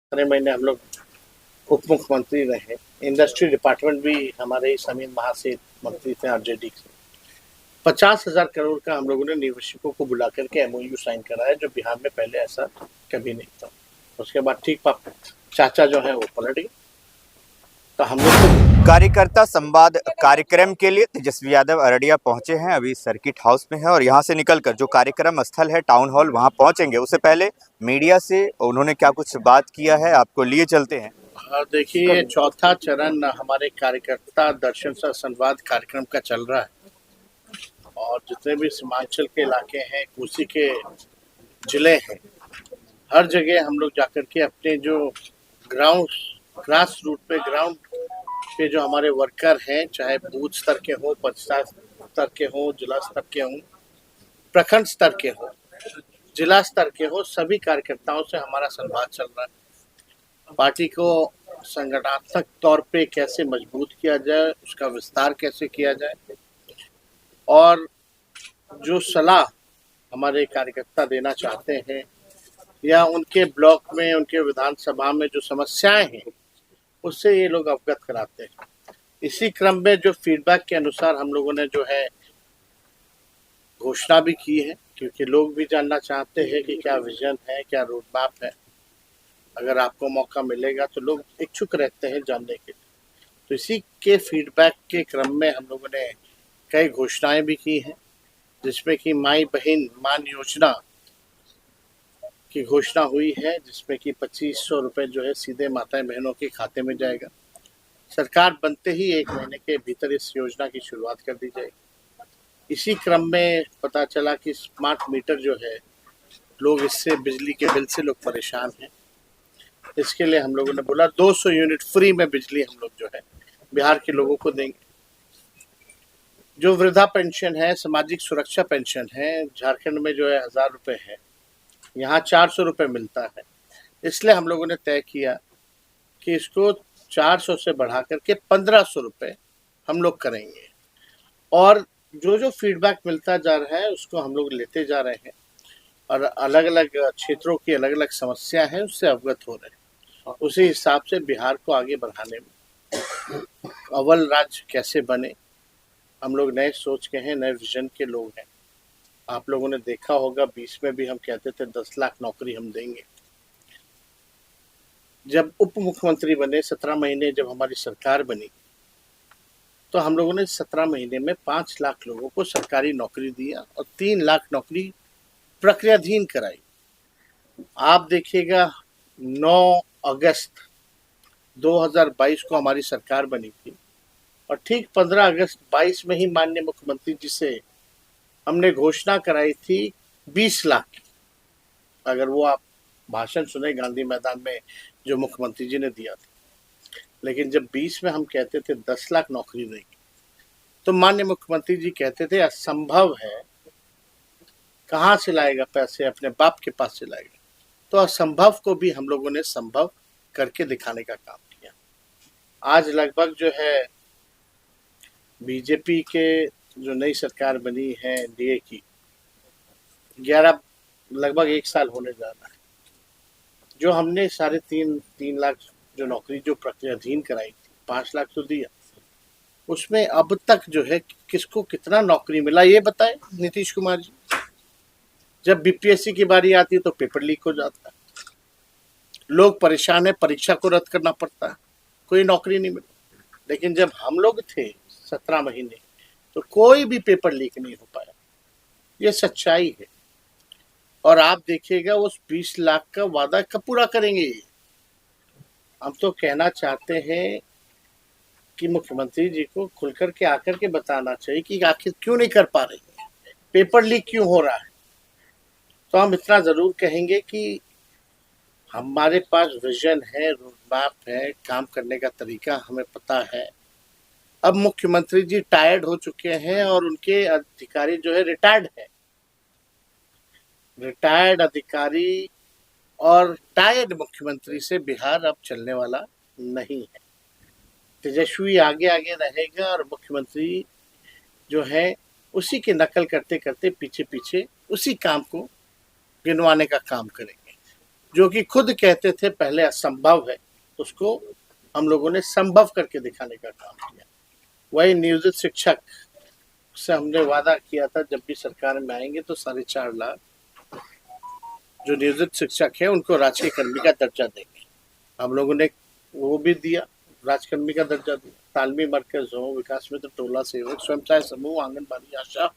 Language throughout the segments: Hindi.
इतने महीने हम लोग उप मुख्यमंत्री रहे। इंडस्ट्री डिपार्टमेंट भी हमारे ही समीन महासेठ मंत्री थे आरजेडी के। 50,000 करोड़ का हम लोगों ने निवेशकों को बुला करके एमओयू साइन कराया, जो बिहार में पहले ऐसा कभी नहीं था। उसके बाद ठीक पाप चाचा जो है वो पलट गए, तो हम लोग तो कार्यकर्ता संवाद कार्यक्रम के लिए तेजस्वी यादव अररिया पहुंचे हैं। अभी सर्किट हाउस में है और यहां से निकलकर जो कार्यक्रम स्थल है टाउन हॉल वहां पहुंचेंगे। उससे पहले मीडिया से उन्होंने क्या कुछ बात किया है आपको लिए चलते हैं। देखिए, चौथा चरण हमारे कार्यकर्ता दर्शन सह संवाद कार्यक्रम का चल रहा है, और जितने भी सीमांचल के इलाके हैं, कोसी के जिले हैं, हर जगह हम लोग जाकर के अपने जो ग्राउंड ग्रास रूट पे ग्राउंड पे जो हमारे वर्कर हैं, चाहे बूथ स्तर के हों, पंचायत स्तर के हों, जिला स्तर के हों, प्रखंड स्तर के हों, जिला स्तर के हों, सभी कार्यकर्ताओं से हमारा संवाद चल रहा है। पार्टी को संगठनात्मक तौर पे कैसे मजबूत किया जाए, उसका विस्तार कैसे किया जाए, और जो सलाह हमारे कार्यकर्ता देना चाहते हैं या उनके ब्लॉक में, उनके विधानसभा में जो समस्याएं हैं, उससे ये लोग अवगत कराते हैं। इसी क्रम में जो फीडबैक के अनुसार हम लोगों ने जो है घोषणा भी की है, क्योंकि लोग भी जानना चाहते हैं कि क्या विजन है, क्या रोड मैप है। अगर आपको मौका मिलेगा तो लोग इच्छुक रहते हैं जानने के लिए। तो इसी के फीडबैक के क्रम में हम लोगों ने कई घोषणाएं भी की हैं, जिसमें कि माई बहन मान योजना की घोषणा हुई है, जिसमें कि 2500 रुपये जो है सीधे माताएं बहनों के खाते में जाएगा। सरकार बनते ही 1 महीने के भीतर इस योजना की शुरुआत कर दी जाएगी। इसी क्रम में पता चला कि स्मार्ट मीटर जो है, लोग इससे बिजली के बिल से लोग परेशान हैं। इसके लिए हम लोगों ने बोला 200 यूनिट फ्री में बिजली हम लोग जो है बिहार के लोगों को देंगे। जो वृद्धा पेंशन है, सामाजिक सुरक्षा पेंशन है, झारखंड में जो है 1000 रुपये है, यहाँ 400 रुपये मिलता है। इसलिए हम लोगों ने तय किया कि इसको 400 से बढ़ा करके 1500 रुपये हम लोग करेंगे, और जो जो फीडबैक मिलता जा रहा है उसको हम लोग लेते जा रहे हैं, और अलग अलग क्षेत्रों की अलग अलग समस्या है उससे अवगत हो रहे हैं। उसी हिसाब से बिहार को आगे बढ़ाने में, अव्वल राज्य कैसे बने, हम लोग नए सोच के हैं, नए विजन के लोग हैं। आप लोगों ने देखा होगा 20 में भी हम कहते थे 10 लाख नौकरी हम देंगे। जब उप मुख्यमंत्री बने, 17 महीने जब हमारी सरकार बनी, तो हम लोगों ने 17 महीने में 5 लाख लोगों को सरकारी नौकरी दिया और 3 लाख नौकरी प्रक्रियाधीन कराई। आप देखिएगा 9 अगस्त 2022 को हमारी सरकार बनी थी, और ठीक 15 अगस्त 22 में ही माननीय मुख्यमंत्री जी से हमने घोषणा कराई थी 20 लाख की। अगर वो आप भाषण सुने गांधी मैदान में जो मुख्यमंत्री जी ने दिया था, लेकिन जब 20 में हम कहते थे 10 लाख नौकरी देंगे, तो माननीय मुख्यमंत्री जी कहते थे असंभव है, कहाँ से लाएगा पैसे, अपने बाप के पास से लाएगा। तो असंभव को भी हम लोगों ने संभव करके दिखाने का काम किया। आज लगभग जो है बीजेपी के जो नई सरकार बनी है एनडीए की, 11 लगभग 1 साल होने जा रहा है। जो हमने 3.5 लाख जो नौकरी जो प्रक्रियाधीन कराई थी, 5 लाख तो दिया, उसमें अब तक जो है किसको कितना नौकरी मिला ये बताएं नीतीश कुमार जी। जब बीपीएससी की बारी आती है तो पेपर लीक हो जाता है, लोग परेशान है, परीक्षा को रद्द करना पड़ता है, कोई नौकरी नहीं मिली। लेकिन जब हम लोग थे 17 महीने, तो कोई भी पेपर लीक नहीं हो पाया। ये सच्चाई है। और आप देखिएगा उस 20 लाख का वादा कब पूरा करेंगे। हम तो कहना चाहते हैं कि मुख्यमंत्री जी को खुलकर के आकर के बताना चाहिए कि आखिर क्यों नहीं कर पा रही है, पेपर लीक क्यों हो रहा है। तो हम इतना जरूर कहेंगे कि हमारे पास विजन है, रोड मैप है, काम करने का तरीका हमें पता है। अब मुख्यमंत्री जी टायर्ड हो चुके हैं और उनके अधिकारी जो है रिटायर्ड है। रिटायर्ड अधिकारी और टायर्ड मुख्यमंत्री से बिहार अब चलने वाला नहीं है। तेजस्वी आगे आगे रहेगा और मुख्यमंत्री जो है उसी की नकल करते करते पीछे पीछे उसी काम को गिनवाने का काम करेंगे। जो कि खुद कहते थे पहले असंभव है, उसको हम लोगों ने संभव करके दिखाने का काम किया। वही नियोजित शिक्षक से हमने वादा किया था जब भी सरकार में आएंगे तो 4.5 लाख जो नियोजित शिक्षक है उनको राजकीय कर्मी का दर्जा देंगे। हम लोगों ने वो भी दिया, राजकर्मी का दर्जा दिया। तालमी मरकज हो, विकास मित्र, टोला सेवक, स्वयं सहायता समूह, आंगनबाड़ी, आशा,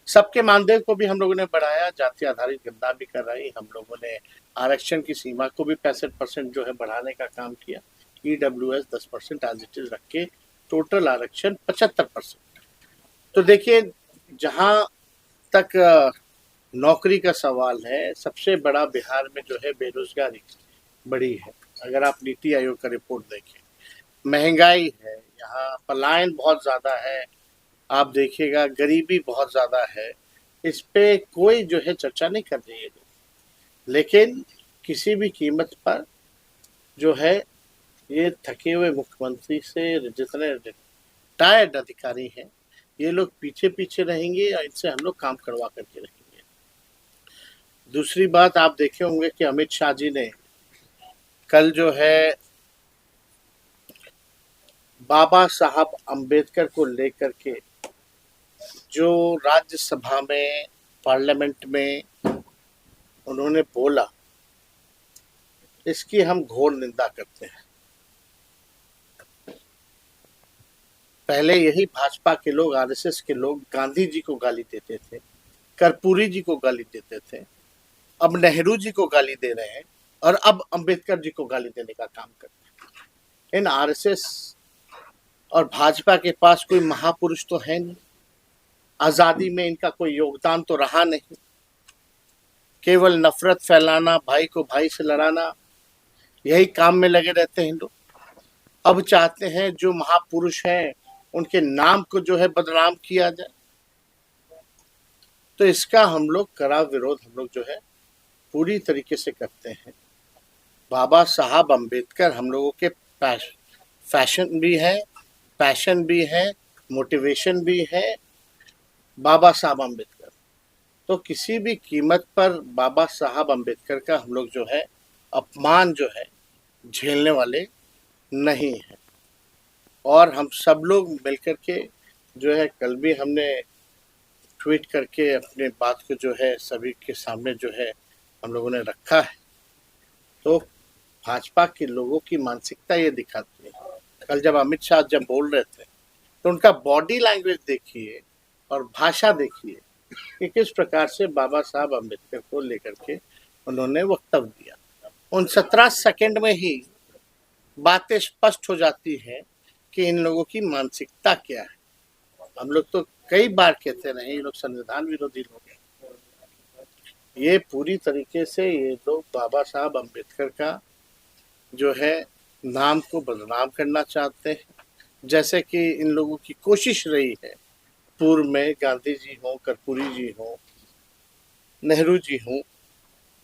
सबके मानदेय को भी हम लोगों ने बढ़ाया। जाति आधारित गणना भी कराई। हम लोगों ने आरक्षण की सीमा को भी 65% जो है बढ़ाने का काम किया। EWS 10% एज इट इज रख के टोटल आरक्षण 75%। तो देखिए, जहां तक नौकरी का सवाल है, सबसे बड़ा बिहार में जो है बेरोजगारी बड़ी है। अगर आप नीति आयोग का रिपोर्ट देखें, महंगाई है, यहाँ पलायन बहुत ज़्यादा है, आप देखिएगा गरीबी बहुत ज़्यादा है। इस पे कोई जो है चर्चा नहीं कर रही है लोग। लेकिन किसी भी कीमत पर जो है ये थके हुए मुख्यमंत्री से जितने रिटायर्ड अधिकारी हैं, ये लोग पीछे पीछे रहेंगे और इनसे हम लोग काम करवा करके रहेंगे। दूसरी बात, आप देखे होंगे कि अमित शाह जी ने कल जो है बाबा साहब अम्बेडकर को लेकर के जो राज्यसभा में, पार्लियामेंट में उन्होंने बोला, इसकी हम घोर निंदा करते हैं। पहले यही भाजपा के लोग, आरएसएस के लोग गांधी जी को गाली देते थे, कर्पूरी जी को गाली देते थे, अब नेहरू जी को गाली दे रहे हैं और अब अंबेडकर जी को गाली देने का काम करते हैं। इन आरएसएस और भाजपा के पास कोई महापुरुष तो है नहीं, आजादी में इनका कोई योगदान तो रहा नहीं। केवल नफरत फैलाना, भाई को भाई से लड़ाना, यही काम में लगे रहते हैं लोग। अब चाहते हैं जो महापुरुष हैं उनके नाम को जो है बदनाम किया जाए। तो इसका हम लोग कड़ा विरोध हम लोग जो है पूरी तरीके से करते हैं। बाबा साहब अम्बेडकर हम लोगों के फैशन भी है, पैशन भी है, मोटिवेशन भी है। बाबा साहब अम्बेडकर, तो किसी भी कीमत पर बाबा साहब अम्बेडकर का हम लोग जो है अपमान जो है झेलने वाले नहीं है। और हम सब लोग मिलकर के जो है, कल भी हमने ट्वीट करके अपने बात को जो है सभी के सामने जो है हम लोगों ने रखा है। तो भाजपा के लोगों की मानसिकता ये दिखाती है। कल जब अमित शाह जब बोल रहे थे तो उनका बॉडी लैंग्वेज देखिए और भाषा देखिए कि किस प्रकार से बाबा साहब अम्बेडकर को लेकर के उन्होंने वक्तव्य दिया। उन 17 सेकंड में ही बातें स्पष्ट हो जाती है कि इन लोगों की मानसिकता क्या है। हम लोग तो कई बार कहते रहे ये लोग संविधान विरोधी लोग हैं। ये पूरी तरीके से ये लोग बाबा साहब अम्बेडकर का जो है नाम को बदनाम करना चाहते हैं। जैसे कि इन लोगों की कोशिश रही है पूर्व में, गांधी जी हो, कर्पूरी जी हो, नेहरू जी हो,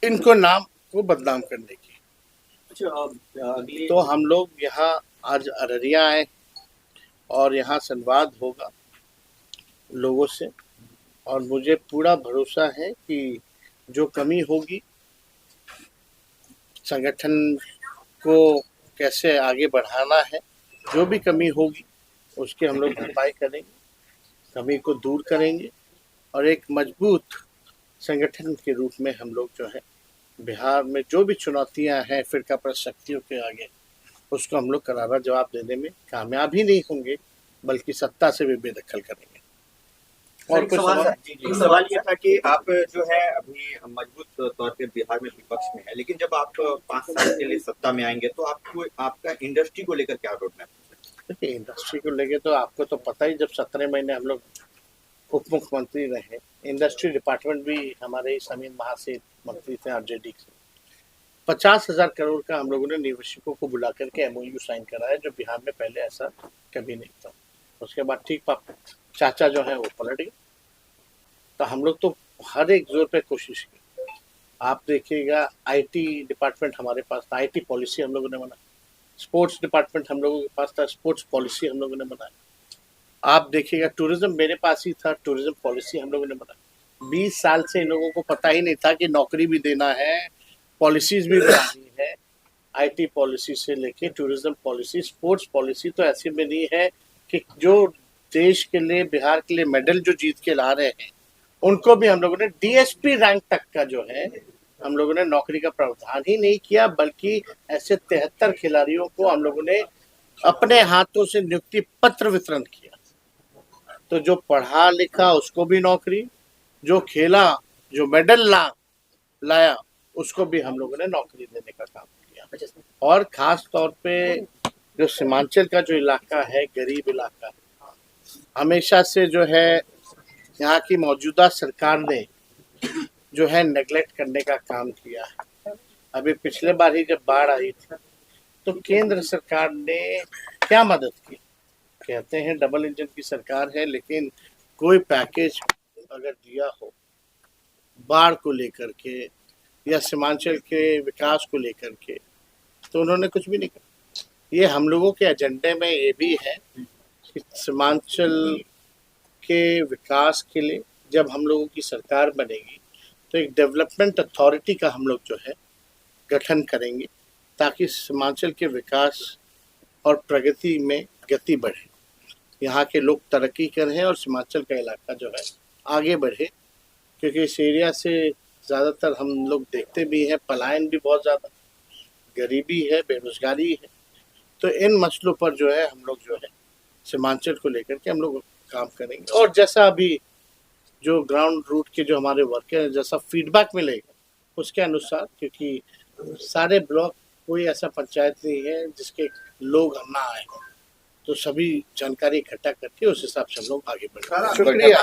इनको नाम को बदनाम करने की। तो हम लोग यहाँ आज अररिया आए और यहाँ संवाद होगा लोगों से, और मुझे पूरा भरोसा है कि जो कमी होगी संगठन को कैसे आगे बढ़ाना है, जो भी कमी होगी उसके हम लोग भरपाई करेंगे, कमी को दूर करेंगे और एक मजबूत संगठन के रूप में हम लोग जो है बिहार में जो भी चुनौतियां हैं फिरका परस्त शक्तियों के आगे, उसको हम लोग करारा जवाब देने में कामयाब ही नहीं होंगे, बल्कि सत्ता से भी बेदखल करेंगे। और कुछ सवाल ये था कि आप जो है अभी मजबूत तौर पे बिहार में विपक्ष में है, लेकिन जब आप 5 साल के लिए सत्ता में आएंगे तो आपको आपका इंडस्ट्री को लेकर क्या रोड मैप? देखिए, इंडस्ट्री को लेकर तो आपको तो पता ही, जब 17 महीने हम लोग उप मुख्यमंत्री रहे, इंडस्ट्री डिपार्टमेंट भी हमारे समीन महासेठ मंत्री थे आरजेडी से। 50,000 करोड़ का हम लोगों ने निवेशकों को बुला करके MOU साइन कराया, जो बिहार में पहले ऐसा कभी नहीं था। उसके बाद ठीक चाचा जो है वो पलट गए। तो हम लोग तो हर एक जोर पे कोशिश की। आप देखिएगा IT डिपार्टमेंट हमारे पास था, IT पॉलिसी हम लोगों ने बनाई। स्पोर्ट्स डिपार्टमेंट हम लोगों के पास था, स्पोर्ट्स पॉलिसी हम लोगों ने बनाई। आप देखिएगा टूरिज्म मेरे पास ही था, टूरिज्म पॉलिसी हम लोगों ने बनाई। 20 साल से इन लोगों को पता ही नहीं था कि नौकरी भी देना है, पॉलिसीज भी बनानी है, आईटी पॉलिसी से लेके टूरिज्म पॉलिसी, स्पोर्ट्स पॉलिसी तो ऐसी बनी है कि जो देश के लिए, बिहार के लिए मेडल जो जीत के ला रहे हैं उनको भी हम लोगों ने डीएसपी रैंक तक का जो है हम लोगों ने नौकरी का प्रावधान ही नहीं किया, बल्कि ऐसे 73 खिलाड़ियों को हम लोगों ने अपने हाथों से नियुक्ति पत्र वितरण किया। तो जो पढ़ा लिखा उसको भी नौकरी, जो खेला, जो मेडल लाया उसको भी हम लोगों ने नौकरी देने का काम किया। और खास तौर पे जो सीमांचल का जो इलाका है, गरीब इलाका है, हमेशा से जो है यहाँ की मौजूदा सरकार ने जो है नेग्लेक्ट करने का काम किया है। अभी पिछले बार ही जब बाढ़ आई थी तो केंद्र सरकार ने क्या मदद की? कहते हैं डबल इंजन की सरकार है, लेकिन कोई पैकेज अगर दिया हो बाढ़ को लेकर के या सीमांचल के विकास को लेकर के, तो उन्होंने कुछ भी नहीं करा। ये हम लोगों के एजेंडे में ये भी है कि सीमांचल के विकास के लिए जब हम लोगों की सरकार बनेगी तो एक डेवलपमेंट अथॉरिटी का हम लोग जो है गठन करेंगे, ताकि सीमांचल के विकास और प्रगति में गति बढ़े, यहाँ के लोग तरक्की करें और सीमांचल का इलाका जो है आगे बढ़े। क्योंकि इस एरिया से ज़्यादातर हम लोग देखते भी हैं पलायन भी बहुत ज़्यादा, गरीबी है, बेरोजगारी है। तो इन मसलों पर जो है हम लोग जो है सीमांचल को लेकर के हम लोग काम करेंगे। और जैसा अभी जो ग्राउंड रूट के जो हमारे वर्कर हैं, जैसा फीडबैक मिलेगा उसके अनुसार, क्योंकि सारे ब्लॉक कोई ऐसा पंचायत नहीं है जिसके लोग ना आए, तो सभी जानकारी इकट्ठा करके उस हिसाब से हम लोग आगे बढ़ेंगे। शुक्रिया।